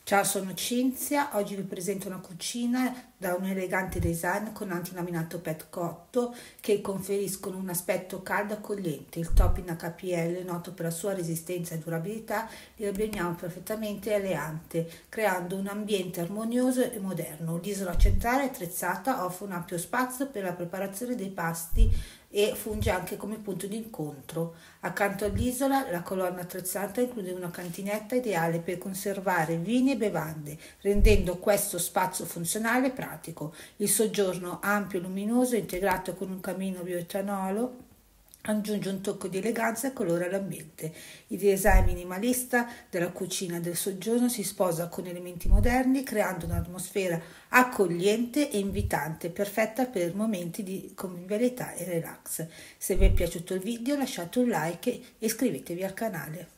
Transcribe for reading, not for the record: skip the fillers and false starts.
Ciao, sono Cinzia. Oggi vi presento una cucina da un elegante design con antilaminato PET cotto che conferiscono un aspetto caldo e accogliente. Il topping HPL, noto per la sua resistenza e durabilità, li abbiniamo perfettamente e elegante, creando un ambiente armonioso e moderno. L'isola centrale attrezzata offre un ampio spazio per la preparazione dei pasti e funge anche come punto di incontro. Accanto all'isola, la colonna attrezzata include una cantinetta ideale per conservare vini e bevande, rendendo questo spazio funzionale e pratico. Il soggiorno ampio e luminoso, integrato con un camino bioetanolo, aggiunge un tocco di eleganza e colore all'ambiente. Il design minimalista della cucina del soggiorno si sposa con elementi moderni, creando un'atmosfera accogliente e invitante, perfetta per momenti di convivialità e relax. Se vi è piaciuto il video, lasciate un like e iscrivetevi al canale.